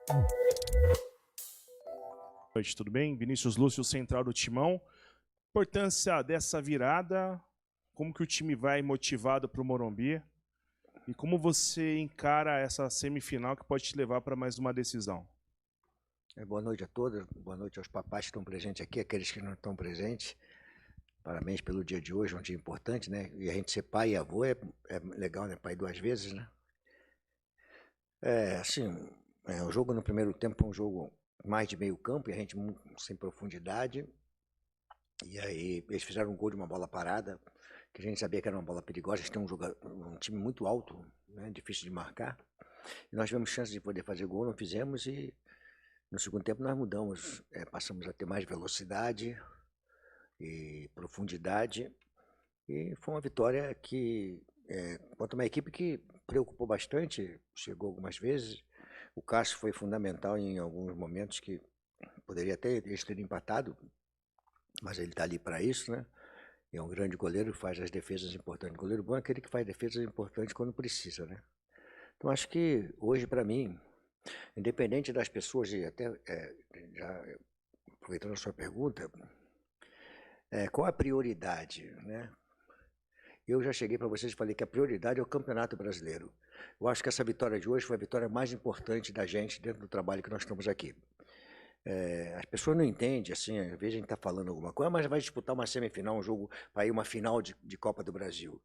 Boa noite, tudo bem? Vinícius Lúcio, central do Timão. Importância dessa virada, como que o time vai motivado para o Morumbi e como você encara essa semifinal que pode te levar para mais uma decisão? Boa noite a todos, boa noite aos papais que estão presentes aqui, aqueles que não estão presentes. Parabéns pelo dia de hoje, um dia importante, né? E a gente ser pai e avô é legal, né? Pai duas vezes, né? O jogo no primeiro tempo foi um jogo mais de meio campo e a gente sem profundidade. E aí eles fizeram um gol de uma bola parada, que a gente sabia que era uma bola perigosa. Eles têm um time muito alto, né? Difícil de marcar. E nós tivemos chance de poder fazer gol, não fizemos e no segundo tempo nós mudamos, passamos a ter mais velocidade e profundidade e foi uma vitória que, contra uma equipe que preocupou bastante, chegou algumas vezes. O Cássio foi fundamental em alguns momentos que poderia até eles terem empatado, mas ele está ali para isso, né? É um grande goleiro, faz as defesas importantes. O goleiro bom é aquele que faz defesas importantes quando precisa, né? Então acho que hoje, para mim, independente das pessoas, e até já aproveitando a sua pergunta, qual a prioridade, né? Eu já cheguei para vocês e falei que a prioridade é o Campeonato Brasileiro. Eu acho que essa vitória de hoje foi a vitória mais importante da gente dentro do trabalho que nós estamos aqui. As pessoas não entendem, assim, às vezes a gente está falando alguma coisa, mas vai disputar uma semifinal, um jogo para ir uma final de Copa do Brasil.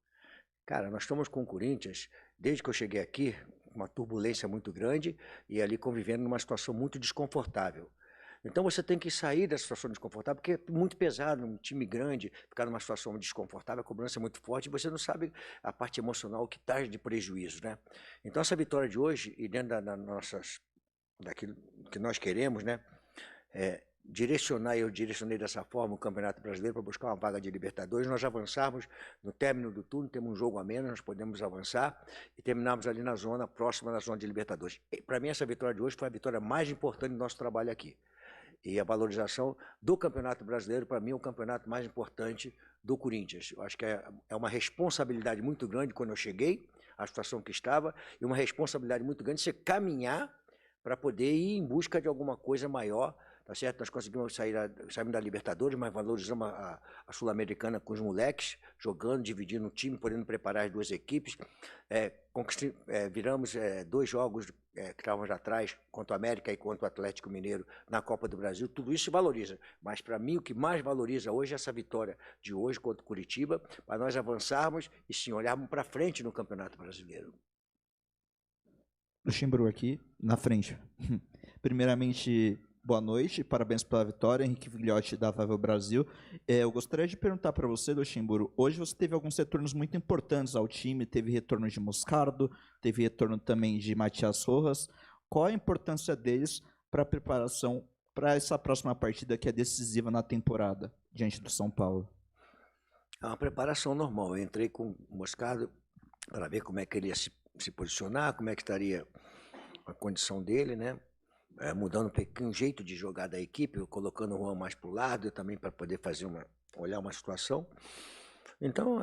Cara, nós estamos com o Corinthians, desde que eu cheguei aqui, uma turbulência muito grande e ali convivendo numa situação muito desconfortável. Então você tem que sair dessa situação desconfortável, porque é muito pesado, um time grande, ficar numa situação desconfortável, a cobrança é muito forte e você não sabe a parte emocional que está de prejuízo, né? Então essa vitória de hoje, e dentro daquilo que nós queremos, né? Eu direcionei dessa forma o Campeonato Brasileiro para buscar uma vaga de Libertadores. Nós avançarmos no término do turno, temos um jogo a menos, nós podemos avançar e terminarmos ali na zona, próxima da zona de Libertadores. Para mim, essa vitória de hoje foi a vitória mais importante do nosso trabalho aqui. E a valorização do Campeonato Brasileiro, para mim, é o campeonato mais importante do Corinthians. Eu acho que é uma responsabilidade muito grande quando eu cheguei, a situação que estava, e uma responsabilidade muito grande você caminhar para poder ir em busca de alguma coisa maior. Tá certo? Nós conseguimos saímos da Libertadores, mas valorizamos a Sul-Americana com os moleques, jogando, dividindo o time, podendo preparar as duas equipes. Viramos 2 jogos que estávamos atrás, contra o América e contra o Atlético Mineiro, na Copa do Brasil. Tudo isso se valoriza. Mas, para mim, o que mais valoriza hoje é essa vitória de hoje contra o Curitiba, para nós avançarmos e, sim, olharmos para frente no Campeonato Brasileiro. Luxemburgo aqui, na frente. Primeiramente, boa noite, parabéns pela vitória, Henrique Vigliotti da Vivo Brasil. Eu gostaria de perguntar para você, Luxemburgo, hoje você teve alguns retornos muito importantes ao time, teve retorno de Moscardo, teve retorno também de Matias Rojas. Qual a importância deles para a preparação para essa próxima partida que é decisiva na temporada, diante do São Paulo? É uma preparação normal, eu entrei com o Moscardo para ver como é que ele ia se posicionar, como é que estaria a condição dele, né? Mudando um pouquinho o jeito de jogar da equipe, colocando o Juan mais para o lado, também para poder olhar uma situação. Então,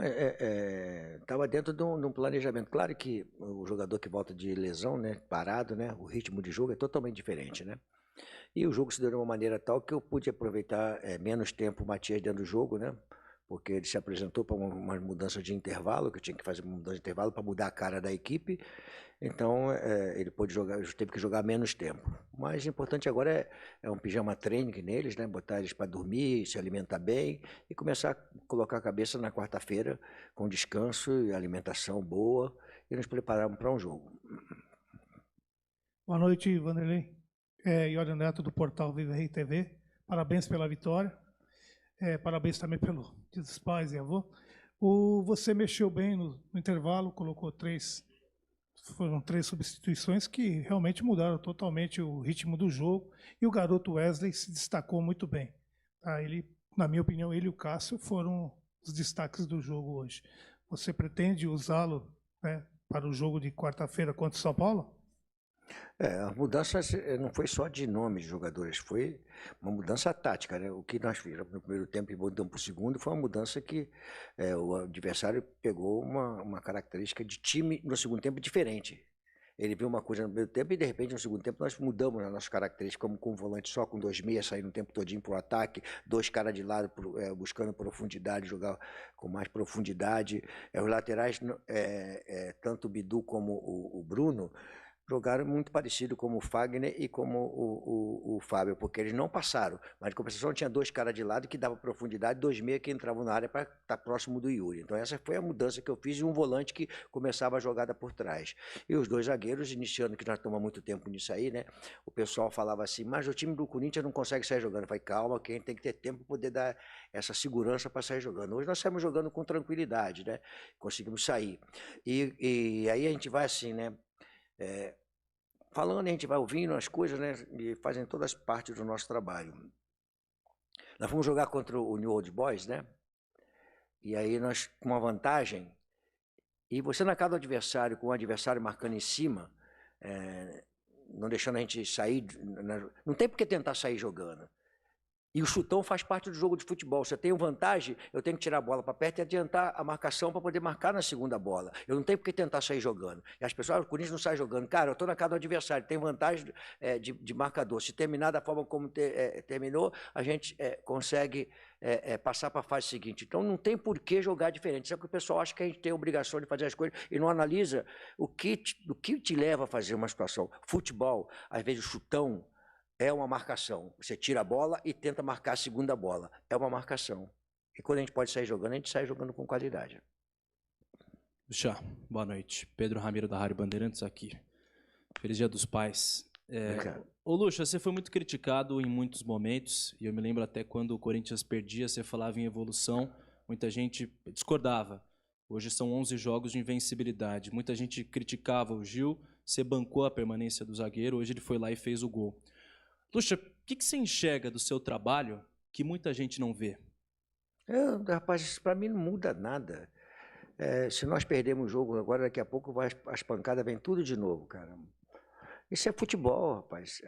estava dentro de um planejamento. Claro que o jogador que volta de lesão, né, parado, né, o ritmo de jogo é totalmente diferente, né? E o jogo se deu de uma maneira tal que eu pude aproveitar menos tempo o Matias dentro do jogo, né? Porque ele se apresentou para uma mudança de intervalo, que eu tinha que fazer uma mudança de intervalo para mudar a cara da equipe. Então, ele teve que jogar menos tempo. Mas o importante agora é um pijama training neles, né? Botar eles para dormir, se alimentar bem e começar a colocar a cabeça na quarta-feira com descanso e alimentação boa e nos prepararmos para um jogo. Boa noite, Vanderlei. Iório Neto, do portal Viva Rei TV. Parabéns pela vitória. Parabéns também pelo Dia dos Pais e avô. Você mexeu bem no intervalo, colocou foram 3 substituições que realmente mudaram totalmente o ritmo do jogo e o garoto Wesley se destacou muito bem. Tá? Na minha opinião, ele e o Cássio foram os destaques do jogo hoje. Você pretende usá-lo, né, para o jogo de quarta-feira contra o São Paulo? A mudança não foi só de nome de jogadores, foi uma mudança tática, né? O que nós fizemos no primeiro tempo e mudamos para o segundo foi uma mudança que o adversário pegou uma característica de time no segundo tempo diferente. Ele viu uma coisa no primeiro tempo e, de repente, no segundo tempo, nós mudamos as nossas características, como com um volante só, com 2 meias, saindo o tempo todinho para o ataque, 2 caras de lado buscando profundidade, jogar com mais profundidade. Os laterais, tanto o Bidu como o Bruno, jogaram muito parecido como o Fagner e como o Fábio, porque eles não passaram. Mas, de compensação, tinha 2 caras de lado que davam profundidade, 2 meias que entravam na área para estar próximo do Yuri. Então, essa foi a mudança que eu fiz, e um volante que começava a jogada por trás. E os 2 zagueiros, iniciando, que nós tomamos muito tempo nisso aí, né? O pessoal falava assim, mas o time do Corinthians não consegue sair jogando. Eu falei, calma, que a gente tem que ter tempo para poder dar essa segurança para sair jogando. Hoje nós saímos jogando com tranquilidade, né? Conseguimos sair. E aí a gente vai assim, né? Falando, a gente vai ouvindo as coisas, né, e fazem todas partes do nosso trabalho. Nós fomos jogar contra o New Old Boys, né? E aí nós, com uma vantagem, e você na casa do adversário, com o adversário marcando em cima, não deixando a gente sair, não tem por que tentar sair jogando. E o chutão faz parte do jogo de futebol. Se eu tenho vantagem, eu tenho que tirar a bola para perto e adiantar a marcação para poder marcar na segunda bola. Eu não tenho por que tentar sair jogando. E as pessoas, o Corinthians não sai jogando. Cara, eu estou na casa do adversário, tem vantagem de marcador. Se terminar da forma como terminou, a gente consegue passar para a fase seguinte. Então não tem por que jogar diferente. Isso é que o pessoal acha que a gente tem a obrigação de fazer as coisas e não analisa o que te leva a fazer uma situação. Futebol, às vezes o chutão, é uma marcação. Você tira a bola e tenta marcar a segunda bola. É uma marcação. E quando a gente pode sair jogando, a gente sai jogando com qualidade. Luxa, boa noite. Pedro Ramiro da Rádio Bandeirantes aqui. Feliz Dia dos Pais. Ô Luxa, você foi muito criticado em muitos momentos, e eu me lembro até quando o Corinthians perdia, você falava em evolução, muita gente discordava. Hoje são 11 jogos de invencibilidade. Muita gente criticava o Gil, você bancou a permanência do zagueiro, hoje ele foi lá e fez o gol. Luxa, o que você enxerga do seu trabalho que muita gente não vê? Rapaz, isso para mim não muda nada. Se nós perdemos o jogo agora, daqui a pouco as pancadas vêm tudo de novo, cara. Isso é futebol, rapaz.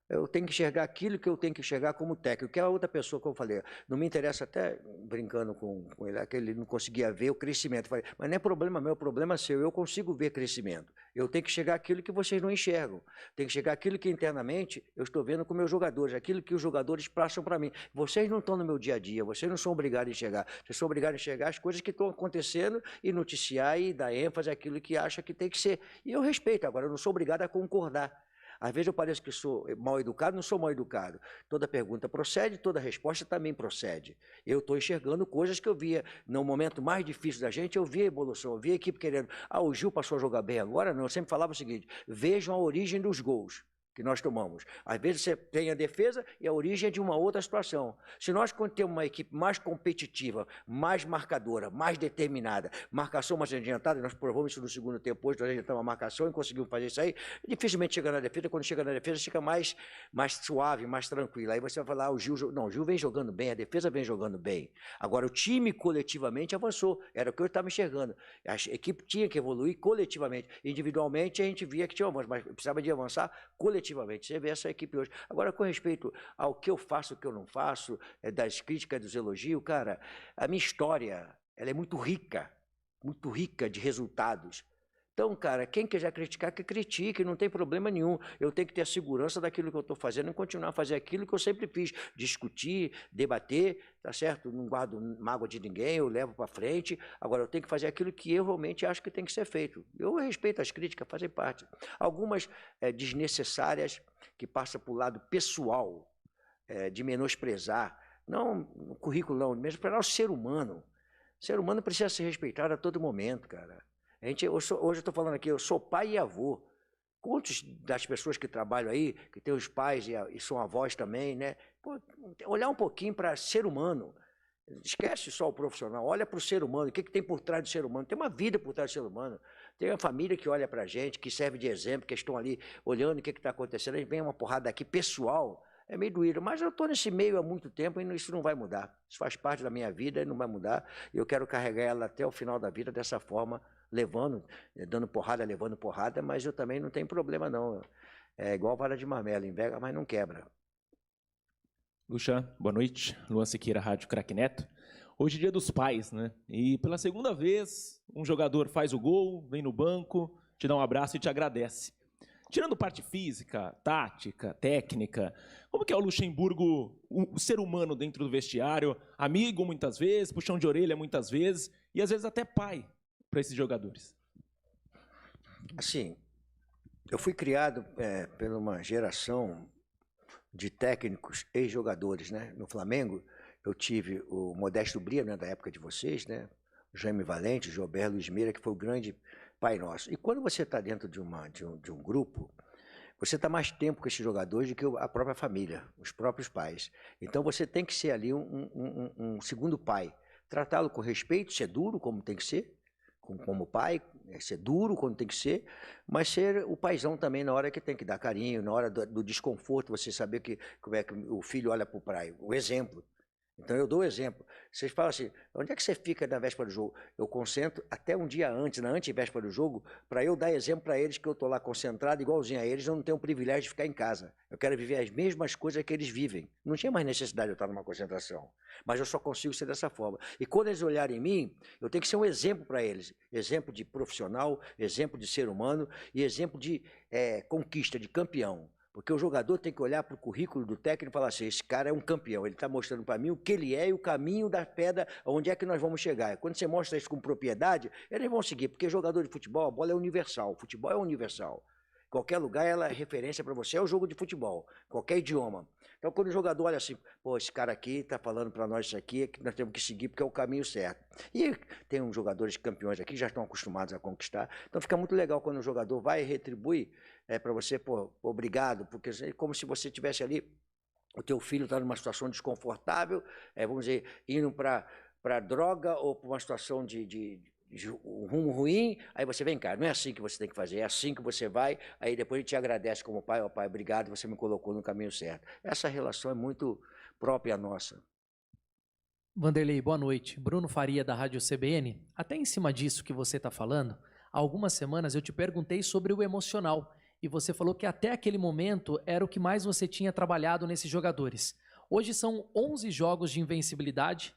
Eu tenho que enxergar aquilo que eu tenho que enxergar como técnico, que é a outra pessoa que eu falei. Não me interessa, até brincando com ele, que ele não conseguia ver o crescimento. Eu falei, mas não é problema meu, é problema seu. Eu consigo ver crescimento. Eu tenho que enxergar aquilo que vocês não enxergam. Tenho que enxergar aquilo que internamente eu estou vendo com meus jogadores, aquilo que os jogadores passam para mim. Vocês não estão no meu dia a dia, vocês não são obrigados a enxergar. Vocês são obrigados a enxergar as coisas que estão acontecendo e noticiar e dar ênfase àquilo que acha que tem que ser. E eu respeito, agora eu não sou obrigado a concordar. Às vezes eu pareço que sou mal educado, não sou mal educado. Toda pergunta procede, toda resposta também procede. Eu estou enxergando coisas que eu via no momento mais difícil da gente, eu via a evolução, eu via a equipe querendo. O Gil passou a jogar bem agora? Não, eu sempre falava o seguinte, vejam a origem dos gols que nós tomamos. Às vezes você tem a defesa e a origem é de uma outra situação. Se nós temos uma equipe mais competitiva, mais marcadora, mais determinada, marcação mais adiantada, nós provamos isso no segundo tempo, hoje nós adiantamos a marcação e conseguimos fazer isso aí, dificilmente chega na defesa, quando chega na defesa fica mais suave, mais tranquilo. Aí você vai falar, o Gil vem jogando bem, a defesa vem jogando bem. Agora o time coletivamente avançou, era o que eu estava enxergando. A equipe tinha que evoluir coletivamente. Individualmente a gente via que tinha avanço, mas precisava de avançar coletivamente. Você vê essa equipe hoje. Agora, com respeito ao que eu faço, o que eu não faço, das críticas, dos elogios, cara, a minha história, ela é muito rica de resultados. Então, cara, quem quiser criticar, que critique, não tem problema nenhum. Eu tenho que ter a segurança daquilo que eu estou fazendo e continuar a fazer aquilo que eu sempre fiz. Discutir, debater, tá certo? Não guardo mágoa de ninguém, eu levo para frente. Agora, eu tenho que fazer aquilo que eu realmente acho que tem que ser feito. Eu respeito as críticas, fazem parte. Algumas desnecessárias, que passam para o lado pessoal, de menosprezar. Não o currículo, não, menosprezar o ser humano. O ser humano precisa ser respeitado a todo momento, cara. Hoje eu estou falando aqui, eu sou pai e avô. Quantos das pessoas que trabalham aí, que têm os pais e são avós também, né? Pô, olhar um pouquinho para ser humano. Esquece só o profissional, olha para o ser humano, o que tem por trás do ser humano. Tem uma vida por trás do ser humano. Tem uma família que olha para a gente, que serve de exemplo, que estão ali olhando o que está acontecendo. Aí vem uma porrada aqui pessoal, é meio doído. Mas eu estou nesse meio há muito tempo e isso não vai mudar. Isso faz parte da minha vida e não vai mudar. E eu quero carregar ela até o final da vida dessa forma, dando porrada, levando porrada, mas eu também não tenho problema não. É igual vara de marmelo, enverga, mas não quebra. Luxa, boa noite. Luan Siqueira, Rádio Craque Neto. Hoje é Dia dos Pais, né? E pela segunda vez, um jogador faz o gol, vem no banco, te dá um abraço e te agradece. Tirando parte física, tática, técnica, como que é o Luxemburgo, o ser humano dentro do vestiário, amigo muitas vezes, puxão de orelha muitas vezes, e às vezes até pai para esses jogadores? Assim, eu fui criado por uma geração de técnicos ex-jogadores, né? No Flamengo, eu tive o Modesto Bria, né, da época de vocês, né? O Jaime Valente, o Gilberto Luiz Meira, que foi o grande pai nosso. E quando você está dentro de um grupo, você está mais tempo com esses jogadores do que a própria família, os próprios pais. Então você tem que ser ali um segundo pai. Tratá-lo com respeito, ser duro, como tem que ser, como pai, ser duro quando tem que ser, mas ser o paizão também na hora que tem que dar carinho, na hora do desconforto, você saber como é que o filho olha para o pai, o exemplo. Então eu dou o exemplo. Vocês falam assim, onde é que você fica na véspera do jogo? Eu concentro até um dia antes, na antevéspera do jogo, para eu dar exemplo para eles que eu estou lá concentrado, igualzinho a eles, eu não tenho o privilégio de ficar em casa. Eu quero viver as mesmas coisas que eles vivem. Não tinha mais necessidade de eu estar numa concentração. Mas eu só consigo ser dessa forma. E quando eles olharem em mim, eu tenho que ser um exemplo para eles. Exemplo de profissional, exemplo de ser humano e exemplo de conquista, de campeão. Porque o jogador tem que olhar para o currículo do técnico e falar assim, esse cara é um campeão, ele está mostrando para mim o que ele é e o caminho da pedra, onde é que nós vamos chegar. Quando você mostra isso com propriedade, eles vão seguir, porque jogador de futebol, a bola é universal, o futebol é universal. Qualquer lugar ela é referência para você, é o jogo de futebol, qualquer idioma. Então quando o jogador olha assim, pô, esse cara aqui está falando para nós isso aqui, é que nós temos que seguir porque é o caminho certo. E tem uns jogadores campeões aqui, já estão acostumados a conquistar, então fica muito legal quando o jogador vai e retribui para você, pô, obrigado, porque é como se você estivesse ali, o teu filho está numa situação desconfortável, vamos dizer, indo para droga ou para uma situação de um rumo ruim, aí você vem cá, não é assim que você tem que fazer, é assim que você vai, aí depois ele te agradece como pai, ó pai, obrigado, você me colocou no caminho certo. Essa relação é muito própria nossa. Vanderlei, boa noite. Bruno Faria, da Rádio CBN. Até em cima disso que você está falando, há algumas semanas eu te perguntei sobre o emocional, e você falou que até aquele momento era o que mais você tinha trabalhado nesses jogadores. Hoje são 11 jogos de invencibilidade,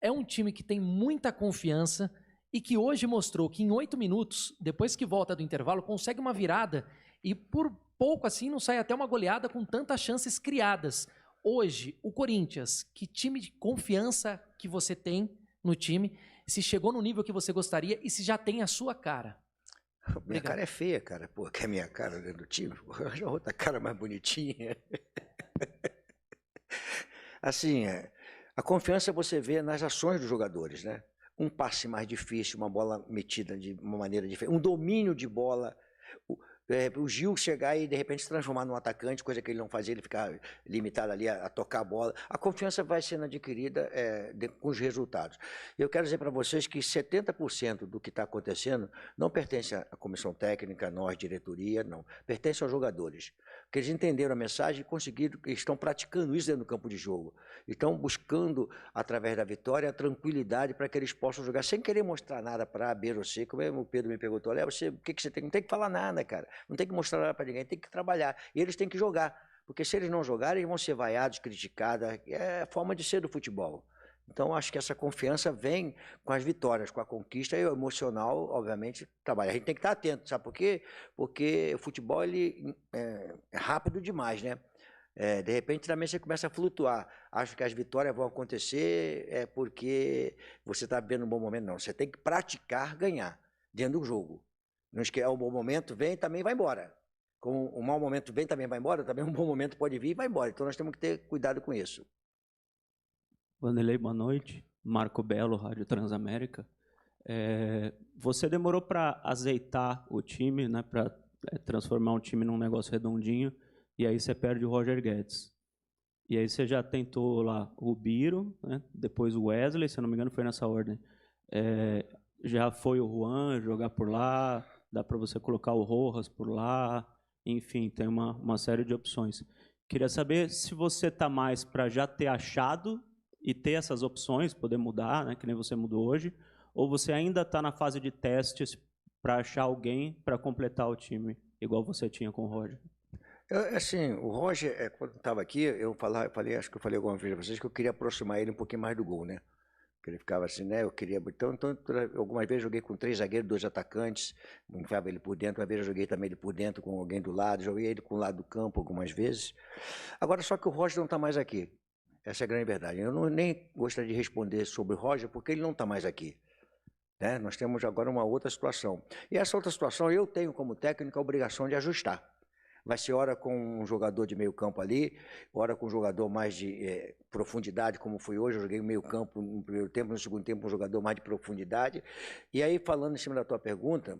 é um time que tem muita confiança, e que hoje mostrou que em 8 minutos, depois que volta do intervalo, consegue uma virada e por pouco assim não sai até uma goleada com tantas chances criadas. Hoje, o Corinthians, que time de confiança que você tem no time, se chegou no nível que você gostaria e se já tem a sua cara? Minha cara é feia, cara. Pô, quer minha cara dentro do time? Já outra cara mais bonitinha. Assim, a confiança você vê nas ações dos jogadores, né? Um passe mais difícil, uma bola metida de uma maneira diferente, um domínio de bola, o Gil chegar e de repente se transformar num atacante, coisa que ele não fazia, ele ficar limitado ali a tocar a bola. A confiança vai sendo adquirida com os resultados. Eu quero dizer para vocês que 70% do que está acontecendo não pertence à comissão técnica, nós, diretoria, não. Pertence aos jogadores. Porque eles entenderam a mensagem e conseguiram, estão praticando isso dentro do campo de jogo. Estão buscando, através da vitória, a tranquilidade para que eles possam jogar sem querer mostrar nada para A, B ou C. Como o Pedro me perguntou, olha, o que você tem? Não tem que falar nada, cara. Não tem que mostrar nada para ninguém, tem que trabalhar. E eles têm que jogar. Porque se eles não jogarem, eles vão ser vaiados, criticados. É a forma de ser do futebol. Então, acho que essa confiança vem com as vitórias, com a conquista, e o emocional, obviamente, trabalha. A gente tem que estar atento, sabe por quê? Porque o futebol ele é rápido demais, né? De repente, também você começa a flutuar. Acho que as vitórias vão acontecer porque você está vivendo um bom momento. Não, você tem que praticar ganhar dentro do jogo. Não esquece, um bom momento vem também vai embora. Como um mau momento vem também vai embora, também um bom momento pode vir e vai embora. Então, nós temos que ter cuidado com isso. Vanderlei, boa noite. Marco Belo, Rádio Transamérica. Você demorou para azeitar o time, né, para transformar um time num negócio redondinho, e aí você perde o Roger Guedes. E aí você já tentou lá o Biro, né, depois o Wesley, se eu não me engano foi nessa ordem. Já foi o Juan jogar por lá, dá para você colocar o Rojas por lá, enfim, tem uma série de opções. Queria saber se você está mais para já ter achado e ter essas opções, poder mudar, né, que nem você mudou hoje, ou você ainda está na fase de testes para achar alguém para completar o time, igual você tinha com o Roger? Assim, o Roger, quando estava aqui, eu falei, acho que eu falei alguma vez para vocês, que eu queria aproximar ele um pouquinho mais do gol, né? Que ele ficava assim, né? Eu queria. Então, algumas vezes eu joguei com 3 zagueiros, 2 atacantes, enfiava ele por dentro. Uma vez eu joguei também ele por dentro com alguém do lado, joguei ele com o lado do campo algumas vezes. Agora, só que o Roger não está mais aqui. Essa é a grande verdade. Eu nem gostaria de responder sobre o Roger, porque ele não está mais aqui. Né? Nós temos agora uma outra situação. E essa outra situação eu tenho, como técnico, a obrigação de ajustar. Vai ser hora com um jogador de meio campo ali, hora com um jogador mais de profundidade, como foi hoje. Eu joguei meio campo no primeiro tempo, no segundo tempo um jogador mais de profundidade. E aí, falando em cima da tua pergunta,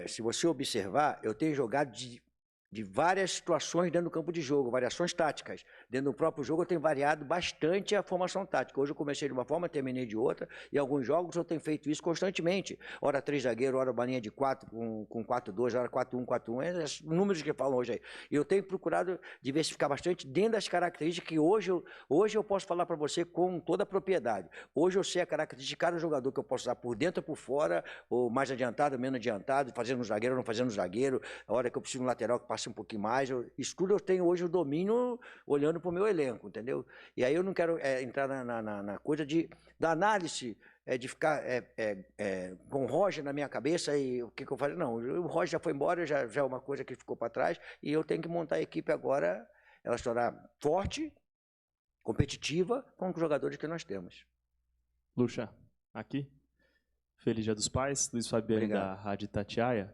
se você observar, eu tenho jogado de várias situações dentro do campo de jogo, variações táticas. Dentro do próprio jogo eu tenho variado bastante a formação tática. Hoje eu comecei de uma forma, terminei de outra, e alguns jogos eu tenho feito isso constantemente. Ora 3 zagueiros, ora uma linha de 4 com 4-2, ora 4-1, 4-1, os números que falam hoje aí. E eu tenho procurado diversificar bastante dentro das características que hoje eu posso falar para você com toda a propriedade. Hoje eu sei a característica de cada jogador que eu posso usar por dentro ou por fora, ou mais adiantado, menos adiantado, fazendo um zagueiro ou não fazendo um zagueiro, a hora que eu preciso de um lateral que passe um pouquinho mais. Isso tudo eu tenho hoje o domínio olhando para o meu elenco, entendeu? E aí eu não quero entrar na coisa da análise, de ficar com o Roger na minha cabeça e o que eu falei. Não, o Roger já foi embora, já é uma coisa que ficou para trás, e eu tenho que montar a equipe agora, ela se tornar forte, competitiva, com os jogadores que nós temos. Lucha, aqui. Feliz Dia dos Pais, Luiz Fabiano da Rádio Itatiaia.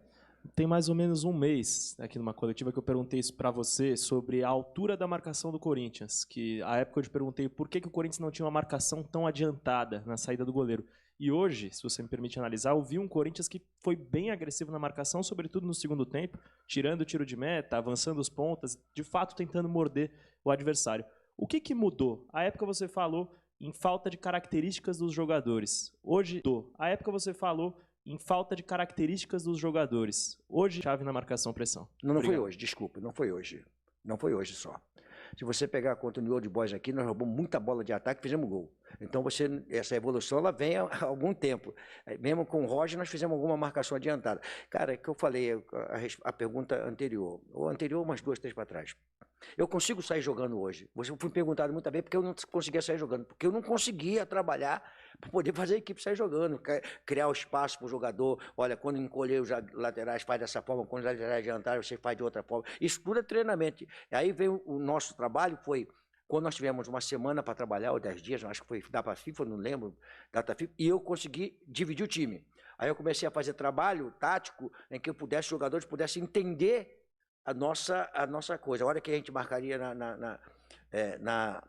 Tem mais ou menos um mês, aqui numa coletiva, que eu perguntei isso para você sobre a altura da marcação do Corinthians. Que à época eu te perguntei por que o Corinthians não tinha uma marcação tão adiantada na saída do goleiro. E hoje, se você me permite analisar, eu vi um Corinthians que foi bem agressivo na marcação, sobretudo no segundo tempo, tirando o tiro de meta, avançando os pontas, de fato tentando morder o adversário. O que mudou? À época você falou em falta de características dos jogadores. Hoje, à época você falou em falta de características dos jogadores. Hoje, chave na marcação-pressão. Não foi hoje, desculpa, não foi hoje. Não foi hoje só. Se você pegar contra o New Old Boys aqui, nós roubamos muita bola de ataque e fizemos gol. Então, essa evolução ela vem há algum tempo. Mesmo com o Roger, nós fizemos alguma marcação adiantada. Cara, é que eu falei a pergunta anterior, ou anterior umas 2, 3 para trás. Eu consigo sair jogando hoje. Você foi perguntado muitas vezes porque eu não conseguia sair jogando. Porque eu não conseguia trabalhar para poder fazer a equipe sair jogando. Criar o espaço para o jogador. Olha, quando encolher os laterais faz dessa forma, quando os laterais adiantarem você faz de outra forma. Isso tudo é treinamento. Aí veio o nosso trabalho, foi quando nós tivemos uma semana para trabalhar, ou 10 dias, acho que foi data FIFA, não lembro, data FIFA, e eu consegui dividir o time. Aí eu comecei a fazer trabalho tático em que os jogadores pudessem entender a nossa coisa. A hora que a gente marcaria na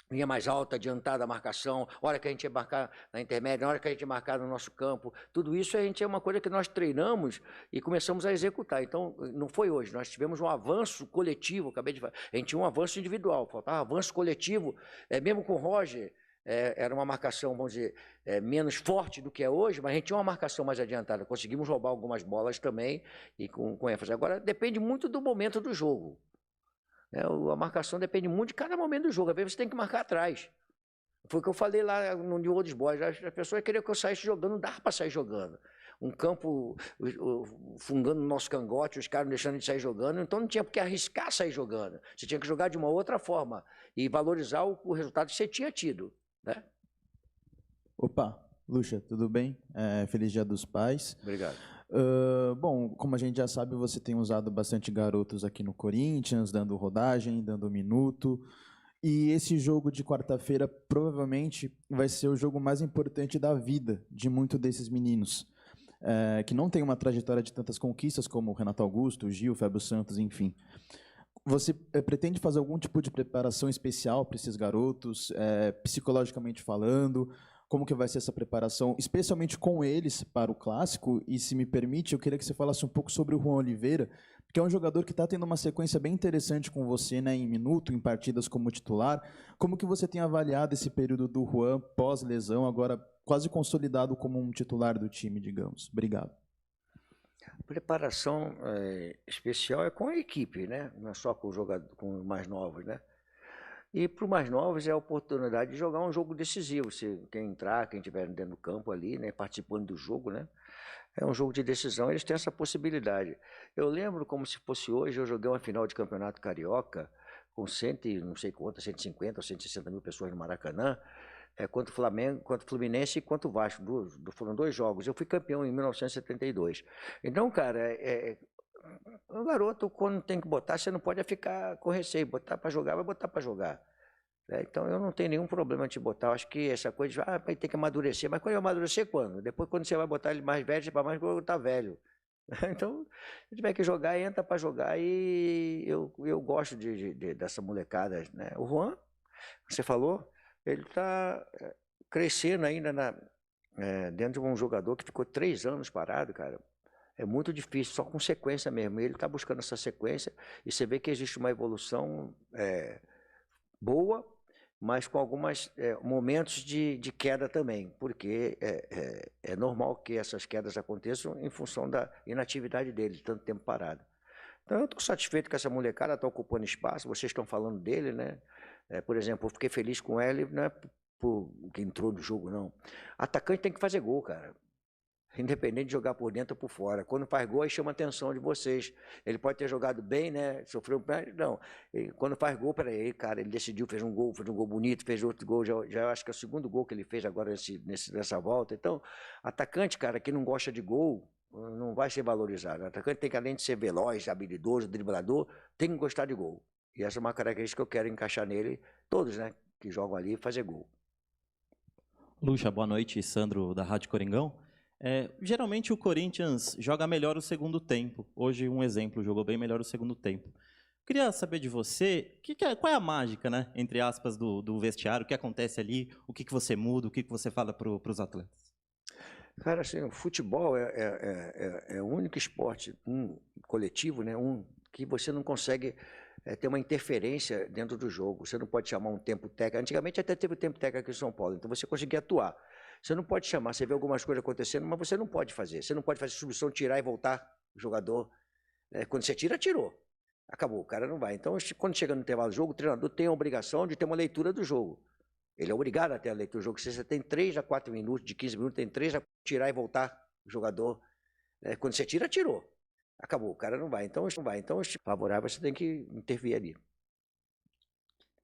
linha mais alta, adiantada a marcação, a hora que a gente ia marcar na intermédia, a hora que a gente ia marcar no nosso campo, tudo isso é uma coisa que nós treinamos e começamos a executar. Então, não foi hoje, nós tivemos um avanço coletivo, acabei de falar, a gente tinha um avanço individual, faltava avanço coletivo, mesmo com o Roger, era uma marcação, vamos dizer, menos forte do que é hoje, mas a gente tinha uma marcação mais adiantada. Conseguimos roubar algumas bolas também, e com ênfase. Agora, depende muito do momento do jogo. A marcação depende muito de cada momento do jogo. Às vezes você tem que marcar atrás. Foi o que eu falei lá no New Old Boys. As pessoas queriam que eu saísse jogando, não dava para sair jogando. Um campo fungando no nosso cangote, os caras não deixando de sair jogando, então não tinha por que arriscar sair jogando. Você tinha que jogar de uma outra forma e valorizar o resultado que você tinha tido. Né? Opa, Lucha, tudo bem? Feliz Dia dos Pais. Obrigado. Bom, como a gente já sabe, você tem usado bastante garotos aqui no Corinthians, dando rodagem, dando minuto. E esse jogo de quarta-feira provavelmente vai ser o jogo mais importante da vida de muitos desses meninos, que não tem uma trajetória de tantas conquistas como o Renato Augusto, o Gil, o Fábio Santos, enfim. Você pretende fazer algum tipo de preparação especial para esses garotos, psicologicamente falando? Como que vai ser essa preparação, especialmente com eles para o Clássico? E, se me permite, eu queria que você falasse um pouco sobre o Juan Oliveira, que é um jogador que está tendo uma sequência bem interessante com você, né, em minuto, em partidas como titular. Como que você tem avaliado esse período do Juan pós-lesão, agora quase consolidado como um titular do time, digamos? Obrigado. Preparação especial é com a equipe, né? Não é só com os mais novos, né? E para os mais novos é a oportunidade de jogar um jogo decisivo. Quem entrar, quem estiver dentro do campo ali, né, participando do jogo, né? É um jogo de decisão, eles têm essa possibilidade. Eu lembro como se fosse hoje, eu joguei uma final de campeonato carioca com não sei quantas, 150 ou 160 mil pessoas no Maracanã, contra o Flamengo, contra o Fluminense e contra o Vasco. Foram 2 jogos. Eu fui campeão em 1972. Então, cara, o garoto, quando tem que botar, você não pode ficar com receio. Botar para jogar, vai botar para jogar. Então, eu não tenho nenhum problema de botar. Eu acho que essa coisa de, vai ter que amadurecer. Mas quando eu amadurecer, quando? Depois, quando você vai botar ele mais velho, você vai mais quando tá velho. Então, se tiver que jogar, entra para jogar. E eu gosto dessa molecada, né? O Juan, você falou, ele está crescendo ainda dentro de um jogador que ficou 3 anos parado, cara. É muito difícil, só com sequência mesmo. Ele está buscando essa sequência e você vê que existe uma evolução boa, mas com alguns momentos de queda também, porque é normal que essas quedas aconteçam em função da inatividade dele, de tanto tempo parado. Então, eu estou satisfeito que essa molecada está ocupando espaço, vocês estão falando dele, né? Por exemplo, eu fiquei feliz com ele, não é por que entrou no jogo, não. Atacante tem que fazer gol, cara. Independente de jogar por dentro ou por fora. Quando faz gol, aí chama a atenção de vocês. Ele pode ter jogado bem, né? Sofreu um... Não. Quando faz gol, peraí, cara, ele decidiu, fez um gol bonito, fez outro gol. Já acho que é o 2º gol que ele fez agora nessa volta. Então, atacante, cara, que não gosta de gol, não vai ser valorizado. O atacante tem que, além de ser veloz, habilidoso, driblador, tem que gostar de gol. E essa é uma característica que eu quero encaixar nele, todos, né? Que jogam ali, fazer gol. Lucha, boa noite. Sandro, da Rádio Coringão. Geralmente o Corinthians joga melhor o segundo tempo. Hoje, um exemplo, jogou bem melhor o segundo tempo. Queria saber de você, qual é a mágica, né, entre aspas, do vestiário, o que acontece ali, o que você muda, o que você fala para os atletas? Cara, assim, o futebol é o único esporte coletivo, né, que você não consegue ter uma interferência dentro do jogo. Você não pode chamar um tempo técnico. Antigamente até teve o tempo técnico aqui em São Paulo, então você conseguia atuar. Você não pode chamar, você vê algumas coisas acontecendo, mas você não pode fazer. Você não pode fazer substituição, tirar e voltar o jogador. Quando você tira, tirou. Acabou, o cara não vai. Então, quando chega no intervalo do jogo, o treinador tem a obrigação de ter uma leitura do jogo. Ele é obrigado a ter a leitura do jogo. Se você tem 3 a 4 minutos, de 15 minutos, tem 3 a tirar e voltar o jogador. Quando você tira, tirou. Acabou, o cara não vai. Então, favorável, você tem que intervir ali.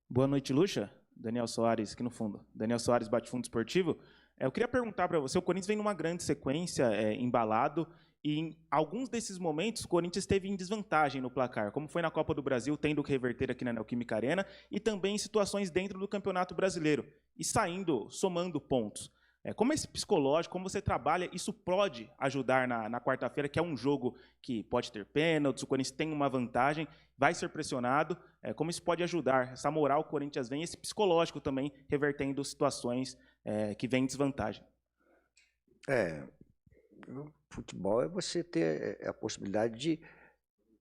Boa noite, Lucha. Daniel Soares, aqui no fundo. Daniel Soares, Bate-Fundo Esportivo. Eu queria perguntar para você, o Corinthians vem numa grande sequência, embalado, e em alguns desses momentos o Corinthians esteve em desvantagem no placar, como foi na Copa do Brasil, tendo que reverter aqui na Neoquímica Arena, e também em situações dentro do Campeonato Brasileiro, e somando pontos. Como esse psicológico, como você trabalha, isso pode ajudar na quarta-feira, que é um jogo que pode ter pênaltis, o Corinthians tem uma vantagem, vai ser pressionado, como isso pode ajudar, essa moral que o Corinthians vem, esse psicológico também, revertendo situações que vem em desvantagem. O futebol é você ter a possibilidade de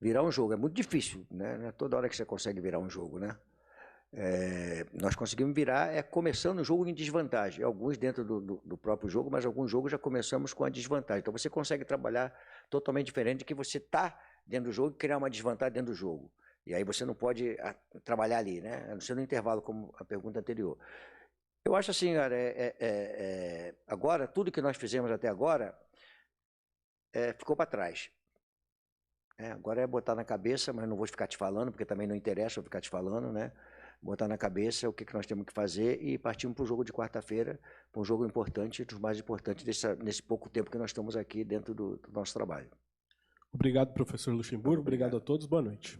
virar um jogo. É muito difícil, né? Não é toda hora que você consegue virar um jogo, né? Nós conseguimos virar começando o jogo em desvantagem. Alguns dentro do próprio jogo, mas alguns jogos já começamos com a desvantagem. Então você consegue trabalhar totalmente diferente de que você está dentro do jogo e criar uma desvantagem dentro do jogo. E aí você não pode trabalhar ali, né? A não ser no intervalo, como a pergunta anterior. Eu acho assim, cara, agora, tudo que nós fizemos até agora ficou para trás. Agora é botar na cabeça, mas não vou ficar te falando, porque também não interessa eu ficar te falando, né? Botar na cabeça o que nós temos que fazer e partimos para o jogo de quarta-feira, para um jogo importante, dos mais importantes nesse pouco tempo que nós estamos aqui dentro do nosso trabalho. Obrigado, professor Luxemburgo. Obrigado a todos. Boa noite.